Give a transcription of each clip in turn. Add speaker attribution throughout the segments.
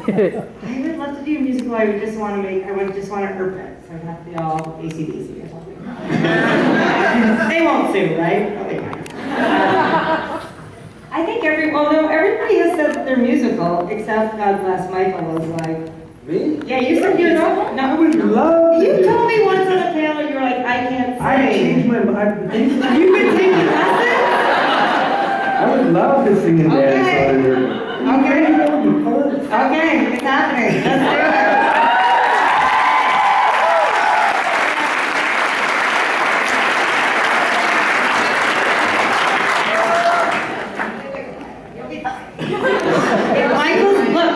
Speaker 1: I would love to do a musical. I would just want to Earp it. So I'd have to be all AC/DC or something. They won't sue, right? Okay. I think everybody has said that they're musical, except God bless Michael was like,
Speaker 2: me?
Speaker 1: yeah, you said you're not.
Speaker 2: I would love
Speaker 1: You told me once on the panel, you were like, I can't sing.
Speaker 2: I changed my mind.
Speaker 1: You've been taking lessons?
Speaker 2: I would love to sing and dance on her.
Speaker 1: Okay, it's happening. Let's do it.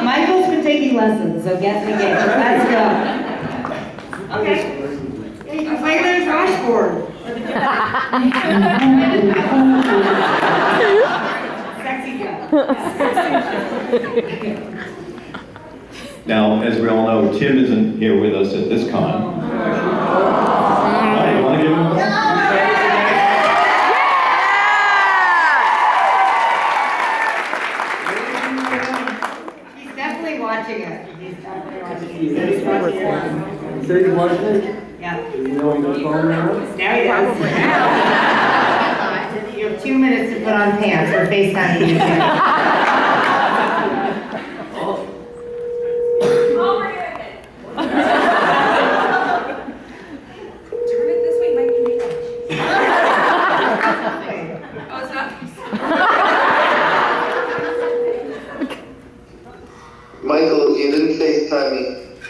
Speaker 1: Michael's been taking lessons, so get in the game. Let's go. Okay. Yeah, you can play there's washboard. Sexy girl.
Speaker 3: Now, as we all know, Tim isn't here with us at this con. You want to give him a
Speaker 1: He's definitely watching it. He's definitely watching it. He's watching it.
Speaker 2: So he's watching it?
Speaker 1: Yeah.
Speaker 2: Do you know he's going to phone now?
Speaker 1: Now he does. You have 2 minutes to put on pants for FaceTime you.
Speaker 4: Michael, you didn't FaceTime me,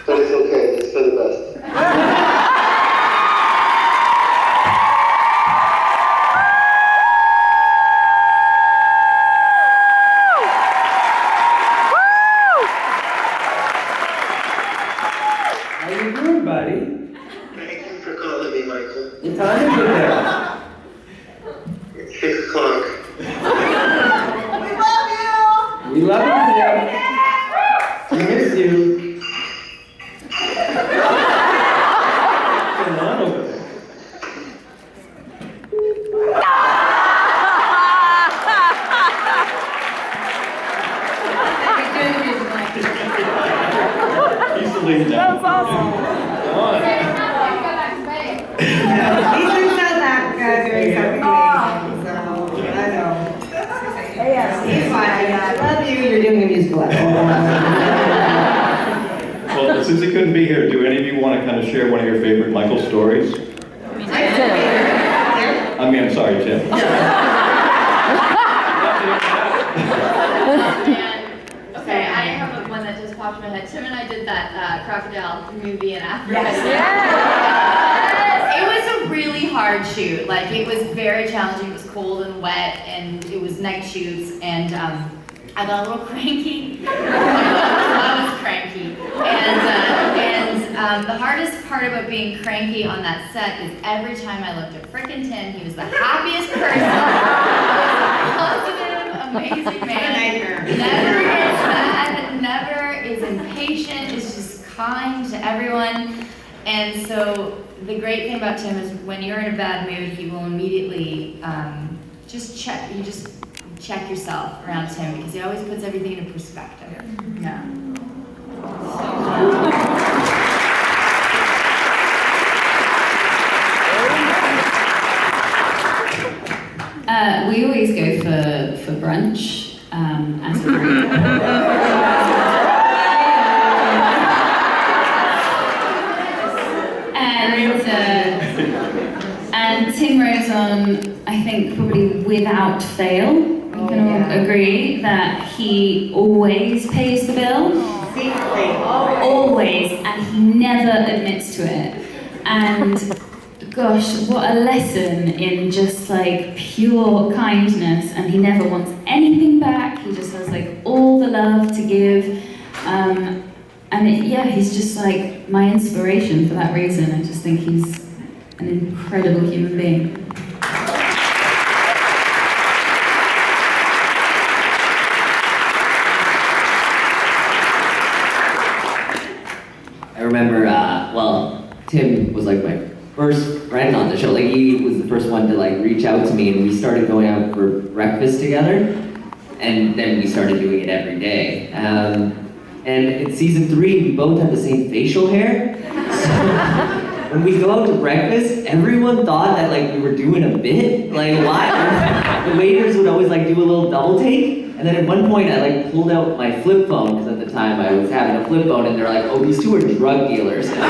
Speaker 4: but it's okay. It's for the best.
Speaker 2: How you doing, buddy?
Speaker 4: Thank you for calling me, Michael.
Speaker 2: What time is it there?
Speaker 4: It's 6 o'clock.
Speaker 2: We love you, Tim. We miss you. What's going on over there?
Speaker 3: He's the lead now.
Speaker 5: That's awesome.
Speaker 3: Come on.
Speaker 1: He's in South Africa doing something amazing, so I know. He's fine. I love you. You're doing a musical.
Speaker 3: Well, since he couldn't be here, do any of you want to kind of share one of your favorite Michael stories? I'm sorry, Tim.
Speaker 6: Okay, I have one that just popped in my head. Tim and I did that crocodile movie in Africa.
Speaker 1: Yes.
Speaker 6: It was a really hard shoot. Like, it was very challenging. It was cold and wet, and it was night shoots, and I got a little cranky. I was cranky. And the hardest part about being cranky on that set is every time I looked at frickin' Tim, he was the happiest person. Positive, amazing man. Never gets mad, never is impatient, is just kind to everyone. And so the great thing about Tim is when you're in a bad mood, he will immediately just check yourself around Tim, because he always puts everything into perspective. Yeah.
Speaker 7: We always go for brunch as a group. And Tim Rose on, I think probably without fail, we can all agree that he always pays the bill. Always, and he never admits to it. And gosh, what a lesson in just like pure kindness, and he never wants anything back. He just has like all the love to give. He's just like my inspiration for that reason. I just think he's an incredible human being.
Speaker 8: I remember, Tim was like my first friend on the show. Like, he was the first one to like reach out to me, and we started going out for breakfast together, and then we started doing it every day. And And in season 3, we both had the same facial hair. So when we go out to breakfast, everyone thought that like we were doing a bit. Like why? The waiters would always like do a little double take. And then at one point I like pulled out my flip phone, because at the time I was having a flip phone, and they're like, oh, these two are drug dealers. And I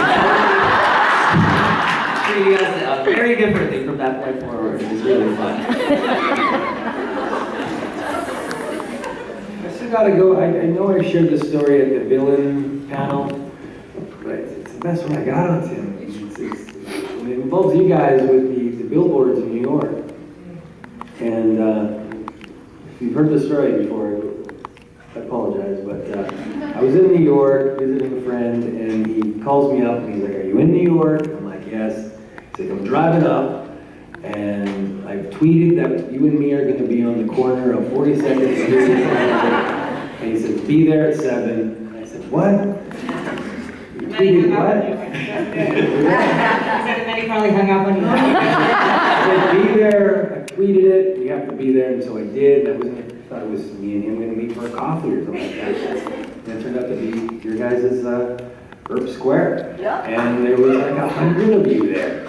Speaker 8: treating us very differently from that point forward. It was really fun.
Speaker 2: I still gotta go. I know I shared this story at the villain panel, but it's the best one I got on Tim. It involves you guys with the billboards in New York. And if you've heard the story before, I apologize, but I was in New York visiting a friend, and he calls me up and he's like, are you in New York? I'm like, yes. He's like, I'm driving up, and I've tweeted that you and me are going to be on the corner of 42nd Street. And he said, be there at 7. And I said, what? You tweeted what?
Speaker 1: And then he probably hung up on you.
Speaker 2: I said, be there. I tweeted it. You have to be there, and so I did. I thought it was me and him going to meet for a coffee or something like that. And it turned out to be your guys' Earp Square. Yeah. And there was like 100 of you there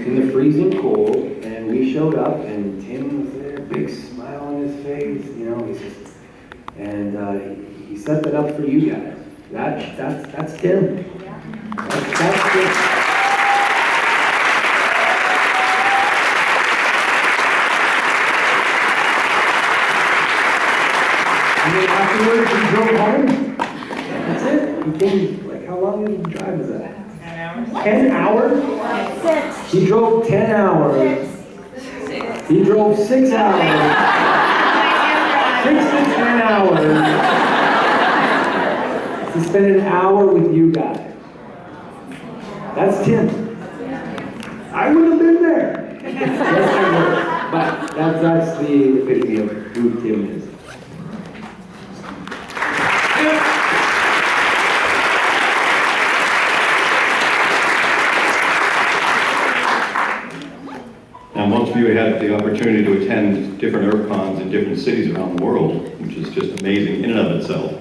Speaker 2: in the freezing cold, and we showed up, and Tim was there, big smile on his face, you know, he's just, and he set that up for you guys. That's Tim. That's Tim. And then afterwards, he drove home. That's it. He came, like, how long did he drive? Was that? 10 hours? 10 hours? He drove 10 hours. He drove 6 hours. 6 to 10 hours. To spend an hour with you guys. That's Tim. I would have been there. Yes, I would. But that's the epitome of who Tim is.
Speaker 3: Now, most of you had the opportunity to attend different Earp cons in different cities around the world, which is just amazing in and of itself.